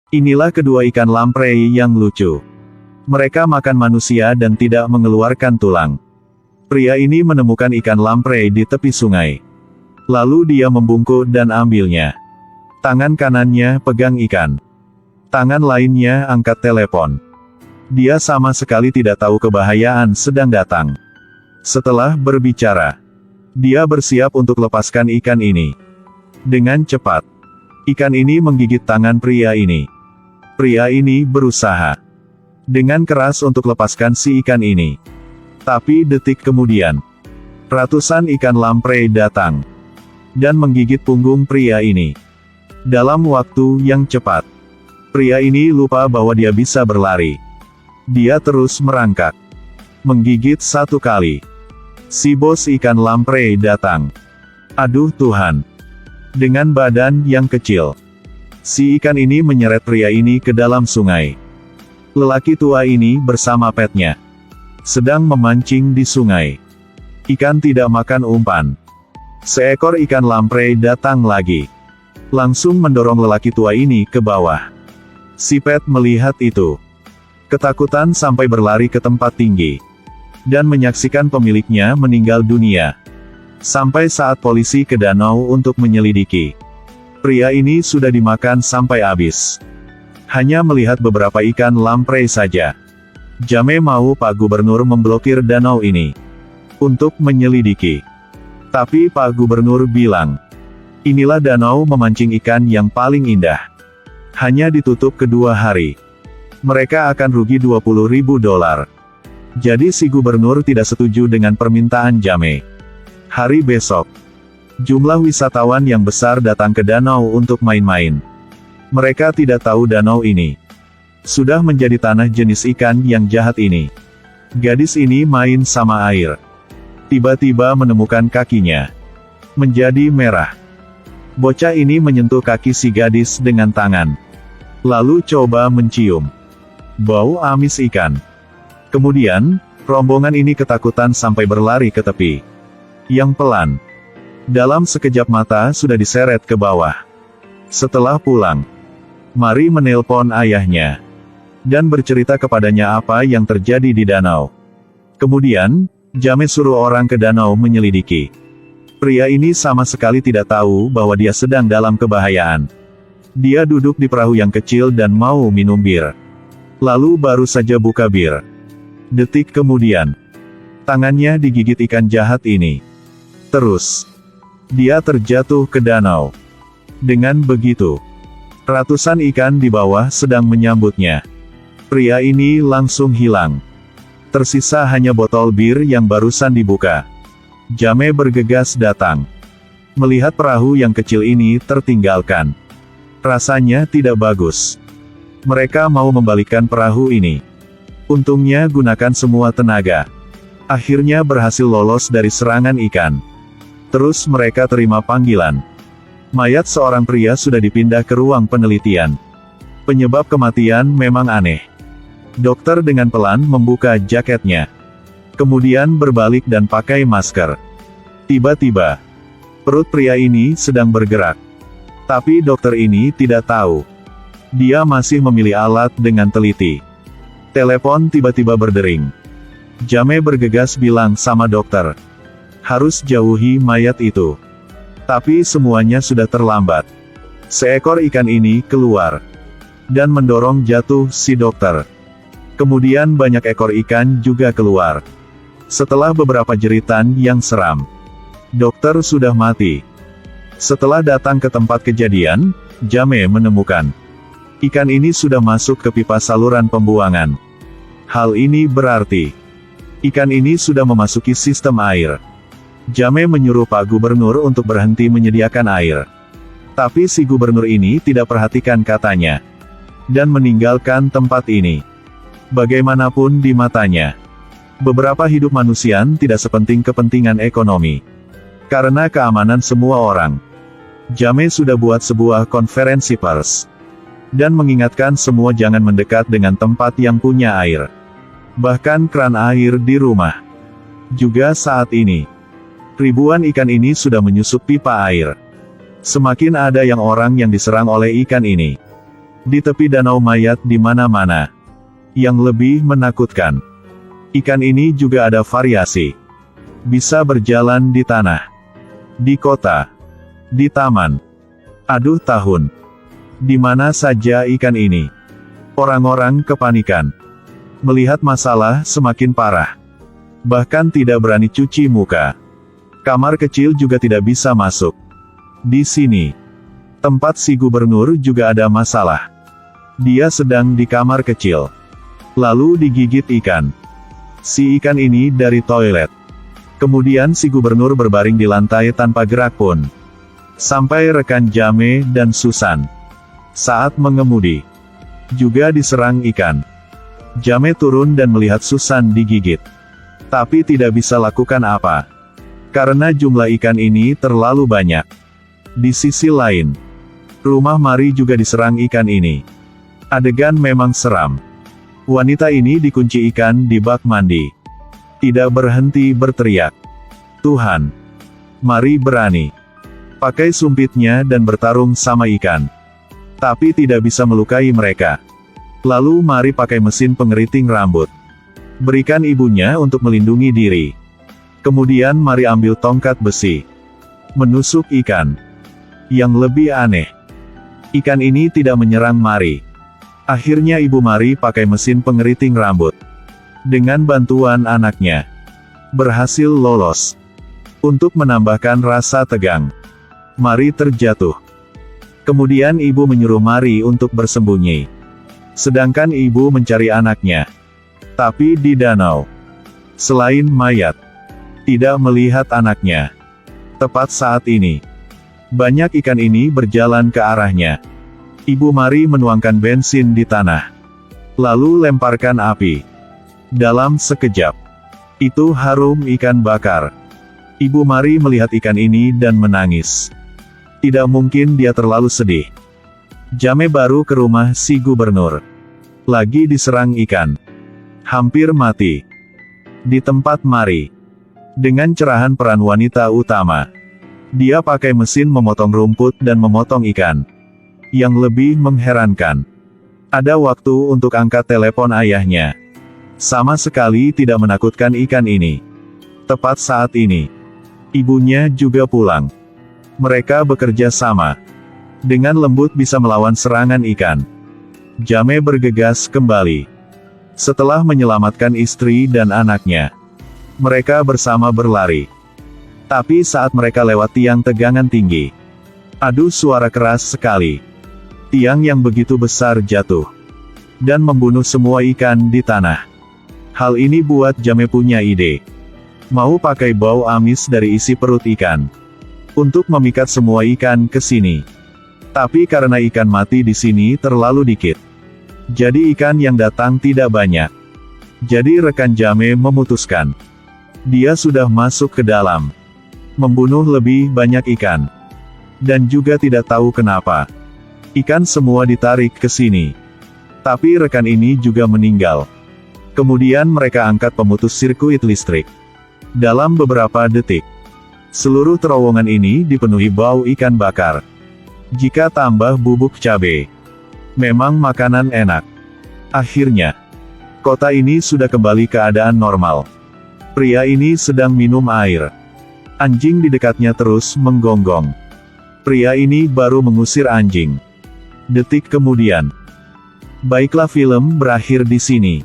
Inilah kedua ikan lamprey yang lucu. Mereka makan manusia dan tidak mengeluarkan tulang. Pria ini menemukan ikan lamprey di tepi sungai. Lalu dia membungkuk dan ambilnya. Tangan kanannya pegang ikan. Tangan lainnya angkat telepon. Dia sama sekali tidak tahu kebahayaan sedang datang. Setelah berbicara, dia bersiap untuk lepaskan ikan ini. Dengan cepat, ikan ini menggigit tangan pria ini. Pria ini berusaha dengan keras untuk lepaskan si ikan ini. Tapi detik kemudian, ratusan ikan lamprey datang dan menggigit punggung pria ini. Dalam waktu yang cepat, pria ini lupa bahwa dia bisa berlari. Dia terus merangkak, menggigit satu kali. Si bos ikan lamprey datang. Aduh Tuhan! Dengan badan yang kecil, si ikan ini menyeret pria ini ke dalam sungai. Lelaki tua ini bersama petnya sedang memancing di sungai. Ikan tidak makan umpan. Seekor ikan lamprey datang lagi, langsung mendorong lelaki tua ini ke bawah. Si pet melihat itu, ketakutan sampai berlari ke tempat tinggi, dan menyaksikan pemiliknya meninggal dunia. Sampai saat polisi ke danau untuk menyelidiki, pria ini sudah dimakan sampai habis. Hanya melihat beberapa ikan lamprey saja, Jame mau Pak Gubernur memblokir danau ini untuk menyelidiki. Tapi Pak Gubernur bilang, inilah danau memancing ikan yang paling indah. Hanya ditutup kedua hari. Mereka akan rugi $20.000. Jadi si gubernur tidak setuju dengan permintaan Jame. Hari besok, jumlah wisatawan yang besar datang ke danau untuk main-main. Mereka tidak tahu danau ini sudah menjadi tanah jenis ikan yang jahat ini. Gadis ini main sama air. Tiba-tiba menemukan kakinya menjadi merah. Bocah ini menyentuh kaki si gadis dengan tangan. Lalu coba mencium bau amis ikan. Kemudian, rombongan ini ketakutan sampai berlari ke tepi yang pelan. Dalam sekejap mata sudah diseret ke bawah. Setelah pulang, Mari menelpon ayahnya dan bercerita kepadanya apa yang terjadi di danau. Kemudian, Jame suruh orang ke danau menyelidiki. Pria ini sama sekali tidak tahu bahwa dia sedang dalam kebahayaan. Dia duduk di perahu yang kecil dan mau minum bir. Lalu baru saja buka bir. Detik kemudian, tangannya digigit ikan jahat ini. Terus, dia terjatuh ke danau. Dengan begitu, ratusan ikan di bawah sedang menyambutnya. Pria ini langsung hilang. Tersisa hanya botol bir yang barusan dibuka. Jame bergegas datang. Melihat perahu yang kecil ini tertinggalkan. Rasanya tidak bagus. Mereka mau membalikkan perahu ini. Untungnya gunakan semua tenaga. Akhirnya berhasil lolos dari serangan ikan. Terus mereka terima panggilan. Mayat seorang pria sudah dipindah ke ruang penelitian. Penyebab kematian memang aneh. Dokter dengan pelan membuka jaketnya. Kemudian berbalik dan pakai masker. Tiba-tiba, perut pria ini sedang bergerak. Tapi dokter ini tidak tahu. Dia masih memilih alat dengan teliti. Telepon tiba-tiba berdering. Jame bergegas bilang sama dokter, harus jauhi mayat itu. Tapi semuanya sudah terlambat. Seekor ikan ini keluar dan mendorong jatuh si dokter. Kemudian banyak ekor ikan juga keluar. Setelah beberapa jeritan yang seram, dokter sudah mati. Setelah datang ke tempat kejadian, Jame menemukan ikan ini sudah masuk ke pipa saluran pembuangan. Hal ini berarti ikan ini sudah memasuki sistem air. Jame menyuruh Pak Gubernur untuk berhenti menyediakan air. Tapi si gubernur ini tidak perhatikan katanya. Dan meninggalkan tempat ini. Bagaimanapun di matanya, beberapa hidup manusia tidak sepenting kepentingan ekonomi. Karena keamanan semua orang, Jame sudah buat sebuah konferensi pers. Dan mengingatkan semua jangan mendekat dengan tempat yang punya air. Bahkan keran air di rumah. Juga saat ini, ribuan ikan ini sudah menyusup pipa air. Semakin ada orang yang diserang oleh ikan ini. Di tepi danau mayat di mana-mana. Yang lebih menakutkan, ikan ini juga ada variasi. Bisa berjalan di tanah, di kota, di taman. Aduh tahun. Di mana saja ikan ini. Orang-orang kepanikan. Melihat masalah semakin parah. Bahkan tidak berani cuci muka. Kamar kecil juga tidak bisa masuk. Di sini, tempat si gubernur juga ada masalah. Dia sedang di kamar kecil. Lalu digigit ikan. Si ikan ini dari toilet. Kemudian si gubernur berbaring di lantai tanpa gerak pun. Sampai rekan Jame dan Susan, saat mengemudi, juga diserang ikan. Jame turun dan melihat Susan digigit. Tapi tidak bisa lakukan apa. Karena jumlah ikan ini terlalu banyak. Di sisi lain, rumah Mari juga diserang ikan ini. Adegan memang seram. Wanita ini dikunci ikan di bak mandi. Tidak berhenti berteriak. Tuhan, Mari berani. Pakai sumpitnya dan bertarung sama ikan. Tapi tidak bisa melukai mereka. Lalu Mari pakai mesin pengeriting rambut. Berikan ibunya untuk melindungi diri. Kemudian Mari ambil tongkat besi. Menusuk ikan. Yang lebih aneh, ikan ini tidak menyerang Mari. Akhirnya Ibu Mari pakai mesin pengeriting rambut. Dengan bantuan anaknya, berhasil lolos. Untuk menambahkan rasa tegang, Mari terjatuh. Kemudian ibu menyuruh Mari untuk bersembunyi. Sedangkan ibu mencari anaknya. Tapi di danau, selain mayat, tidak melihat anaknya. Tepat saat ini, banyak ikan ini berjalan ke arahnya. Ibu Mari menuangkan bensin di tanah. Lalu lemparkan api. Dalam sekejap, itu harum ikan bakar. Ibu Mari melihat ikan ini dan menangis. Tidak mungkin dia terlalu sedih. Jame baru ke rumah si gubernur. Lagi diserang ikan. Hampir mati. Di tempat Mari. Dengan cerahan peran wanita utama. Dia pakai mesin memotong rumput dan memotong ikan. Yang lebih mengherankan, ada waktu untuk angkat telepon ayahnya. Sama sekali tidak menakutkan ikan ini. Tepat saat ini, ibunya juga pulang. Mereka bekerja sama. Dengan lembut bisa melawan serangan ikan. Jame bergegas kembali. Setelah menyelamatkan istri dan anaknya, mereka bersama berlari. Tapi saat mereka lewat tiang tegangan tinggi, aduh suara keras sekali. Tiang yang begitu besar jatuh. Dan membunuh semua ikan di tanah. Hal ini buat Jame punya ide. Mau pakai bau amis dari isi perut ikan. Untuk memikat semua ikan ke sini. Tapi karena ikan mati di sini terlalu dikit. Jadi ikan yang datang tidak banyak. Jadi rekan Jame memutuskan. Dia sudah masuk ke dalam. Membunuh lebih banyak ikan. Dan juga tidak tahu kenapa. Ikan semua ditarik ke sini. Tapi rekan ini juga meninggal. Kemudian mereka angkat pemutus sirkuit listrik. Dalam beberapa detik, seluruh terowongan ini dipenuhi bau ikan bakar. Jika tambah bubuk cabai, memang makanan enak. Akhirnya, kota ini sudah kembali keadaan normal. Pria ini sedang minum air. Anjing di dekatnya terus menggonggong. Pria ini baru mengusir anjing. Detik kemudian. Baiklah, film berakhir di sini.